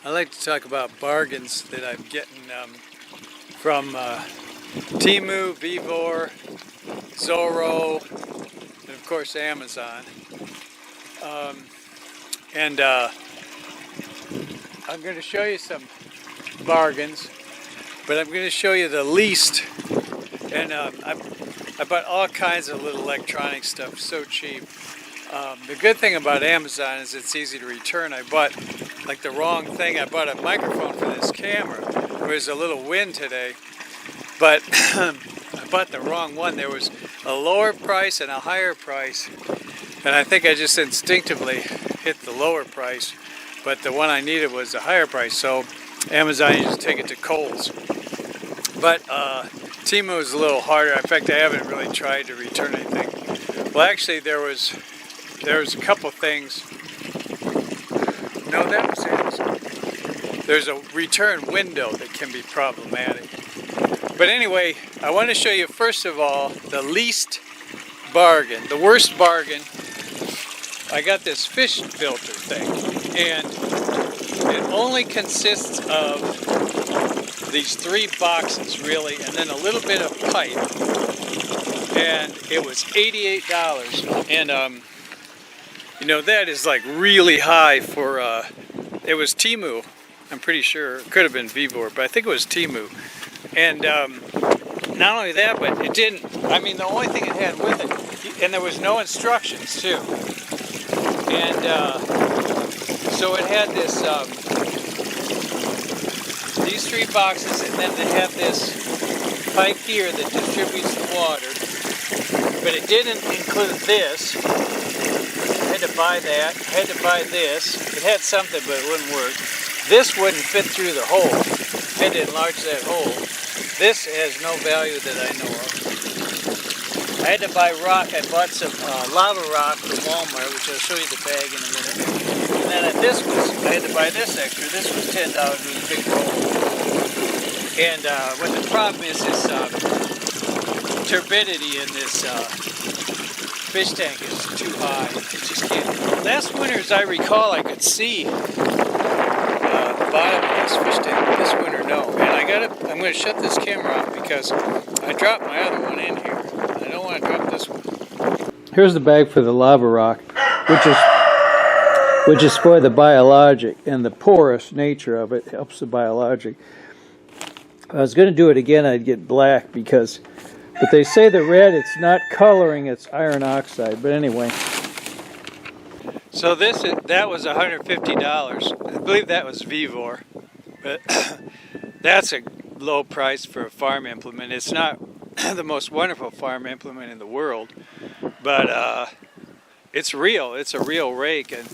I like to talk about bargains that I'm getting from Temu, Vevor, Zoro, and of course Amazon. And I'm going to show you some bargains, but I'm going to show you the least. And I bought all kinds of little electronic stuff, so cheap. The good thing about Amazon is it's easy to return. I bought like the wrong thing. I bought a microphone for this camera. There was a little wind today, but I bought the wrong one. There was a lower price and a higher price, and I think I just instinctively hit the lower price, but the one I needed was a higher price. So Amazon, you just take it to Kohl's. But Temu is a little harder. In fact, I haven't really tried to return anything. Well, actually, there was a couple things. No, that was Amazon. There's a return window that can be problematic. But anyway, I want to show you first of all the least bargain, the worst bargain. I got this fish filter thing, and it only consists of these 3 boxes really, and then a little bit of pipe, and it was $88. And you know, that is like really high for it was Temu. I'm pretty sure it could have been Vevor, but I think it was Temu. And not only that, but it didn't, I mean, the only thing it had with it, and there was no instructions too. And so it had this, these 3 boxes, and then they have this pipe here that distributes the water. But it didn't include this. I had to buy that. I had to buy this. It had something, but it wouldn't work. This wouldn't fit through the hole. I had to enlarge that hole. This has no value that I know of. I had to buy rock. I bought some lava rock from Walmart, which I'll show you the bag in a minute. And then I had to buy this extra. This was $10 with a big roll. And what the problem is turbidity in this fish tank is too high. It just can't. Last winter, as I recall, I could see the bottom of this fish tank, but this winter, no. And I'm going to shut this camera off because I dropped my other one in here. I don't want to drop this one. Here's the bag for the lava rock, which is for the biologic, and the porous nature of it helps the biologic. If I was going to do it again, I'd get black but they say the red, it's not coloring, it's iron oxide. But anyway. So that was $150. I believe that was Vevor. But that's a low price for a farm implement. It's not the most wonderful farm implement in the world, but it's real. It's a real rake, and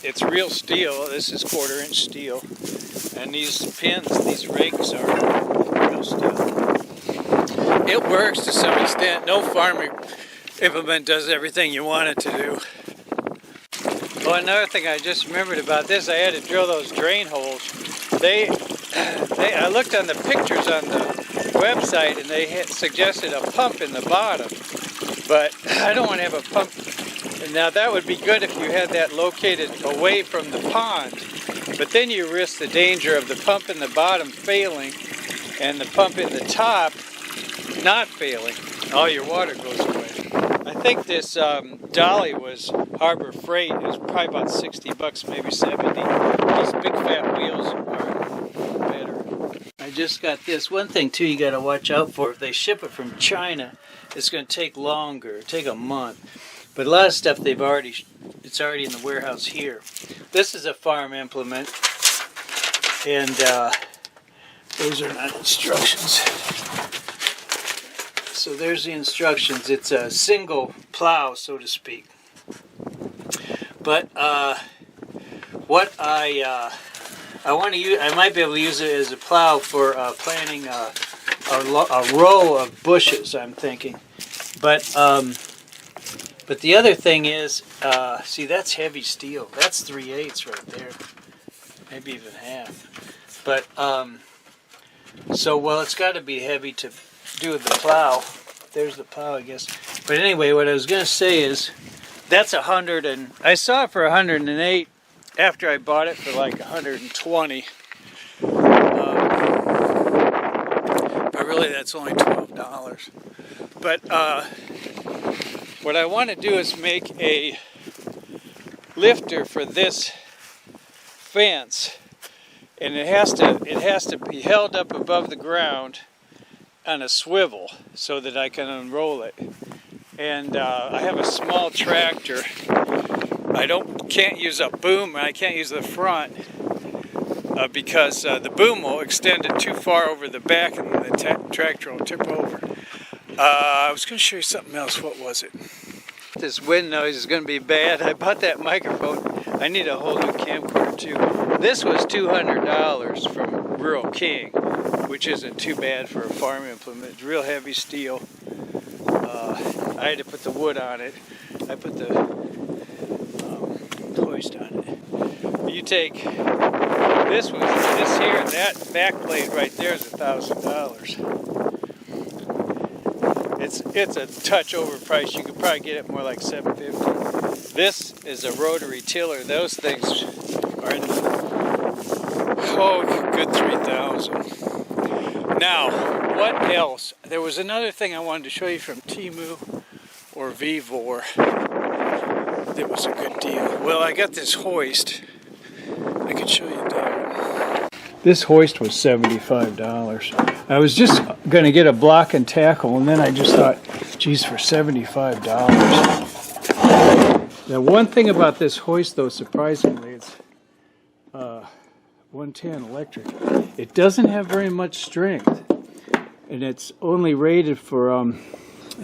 it's real steel. This is 1/4-inch steel. And these pins, these rakes are real steel. It works to some extent. No farming implement does everything you want it to do. Well, another thing I just remembered about this, I had to drill those drain holes. I looked on the pictures on the website, and they had suggested a pump in the bottom. But I don't want to have a pump. Now that would be good if you had that located away from the pond. But then you risk the danger of the pump in the bottom failing and the pump in the top not failing. All your water goes away. I think this dolly was Harbor Freight. It was probably about $60, maybe 70. These big fat wheels are better. I just got this. One thing too you got to watch out for, if they ship it from China, it's going to take longer, take a month. But a lot of stuff it's already in the warehouse here. This is a farm implement, and those are not instructions. So there's the instructions. It's a single plow, so to speak. But what I want to use, I might be able to use it as a plow for planting a row of bushes, I'm thinking. But the other thing is, see, that's heavy steel. That's 3/8 right there, maybe even half. But so well, it's got to be heavy to do with the plow. There's the plow, I guess. But anyway, what I was going to say is, that's 100, and I saw it for 108, after I bought it for like 120. But really that's only $12. But what I want to do is make a lifter for this fence, and it has to be held up above the ground on a swivel so that I can unroll it. And I have a small tractor. I can't use a boom, and I can't use the front because the boom will extend it too far over the back, and the tractor will tip over. I was going to show you something else. What was it? This wind noise is going to be bad. I bought that microphone. I need a whole new camcorder too. This was $200 from Rural King, which isn't too bad for a farm implement. It's real heavy steel. I had to put the wood on it. I put the hoist on it. You take this here, and that back blade right there is $1,000. It's a touch overpriced. You could probably get it more like $750. This is a rotary tiller. Those things are in the good $3,000. Now, what else? There was another thing I wanted to show you from Temu or Vevor. That was a good deal. Well, I got this hoist. I can show you that. This hoist was $75. I was just going to get a block and tackle, and then I just thought, geez, for $75. Now, one thing about this hoist, though, surprisingly, it's 110 electric. It doesn't have very much strength, and it's only rated for, I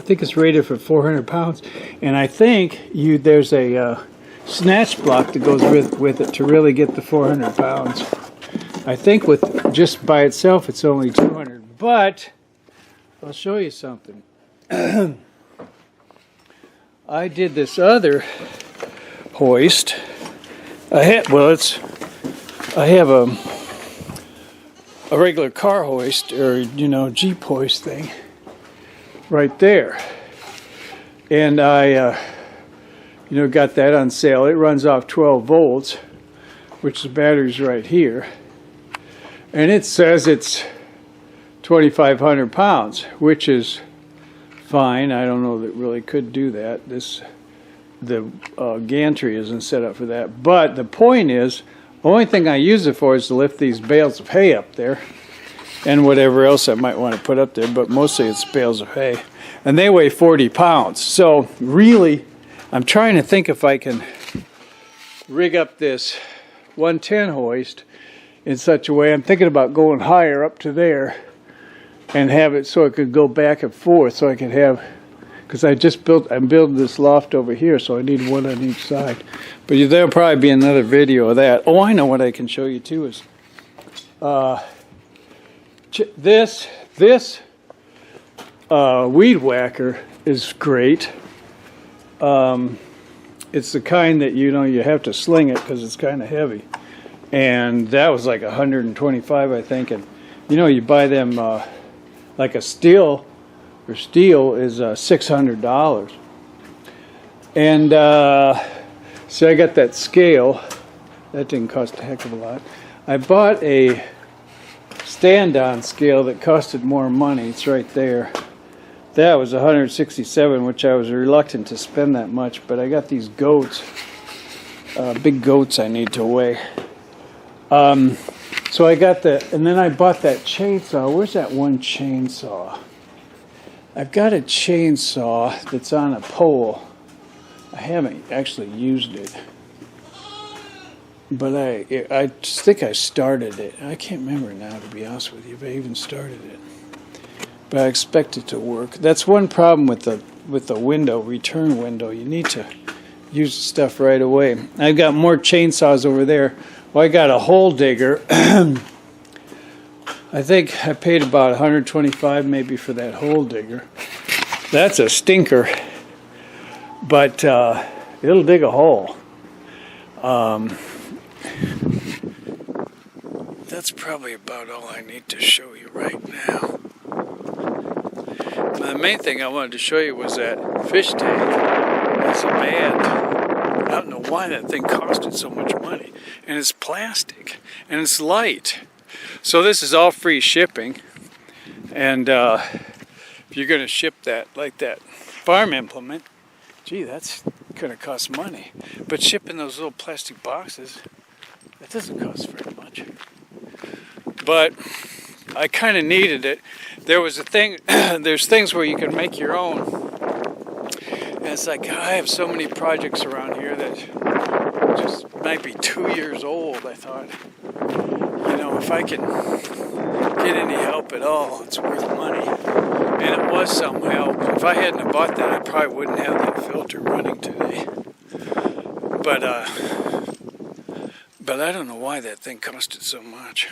think it's rated for 400 pounds, and I think there's a snatch block that goes with it to really get the 400 pounds. I think with just by itself it's only 200, but I'll show you something. I did this other hoist. I have a regular car hoist, or Jeep hoist thing right there, and I got that on sale. It runs off 12 volts, which the battery's right here. And it says it's 2,500 pounds, which is fine. I don't know that it really could do that. The gantry isn't set up for that. But the point is, the only thing I use it for is to lift these bales of hay up there, and whatever else I might want to put up there. But mostly it's bales of hay, and they weigh 40 pounds. So really, I'm trying to think if I can rig up this 110 hoist in such a way. I'm thinking about going higher up to there and have it so it could go back and forth, so I could have, because I'm building this loft over here, so I need one on each side. But there'll probably be another video of that. Oh, I know what I can show you too is this weed whacker is great. It's the kind that you have to sling it because it's kind of heavy. And that was like $125, I think. And you buy them like a steel is $600. And so I got that scale. That didn't cost a heck of a lot. I bought a stand-on scale that costed more money. It's right there. That was $167, which I was reluctant to spend that much. But I got these goats, big goats I need to weigh. So I got and then I bought that chainsaw. Where's that one chainsaw? I've got a chainsaw that's on a pole. I haven't actually used it, but I think I started it. I can't remember now, to be honest with you, if I even started it. But I expect it to work. That's one problem with the return window. You need to use the stuff right away. I've got more chainsaws over there. Well, I got a hole digger. I think I paid about $125 maybe for that hole digger. That's a stinker, but it'll dig a hole. That's probably about all I need to show you right now. The main thing I wanted to show you was that fish tank. That's a band out in the why that thing costed so much money. And it's plastic, and it's light. So this is all free shipping. And if you're going to ship that, like that farm implement, gee, that's going to cost money. But shipping those little plastic boxes, that doesn't cost very much. But I kind of needed it. There was a thing, there's things where you can make your own. And it's like, I have so many projects around here that just might be 2 years old. I thought, you know, if I can get any help at all, it's worth money. And it was some help. If I hadn't have bought that, I probably wouldn't have that filter running today. But I don't know why that thing costed so much.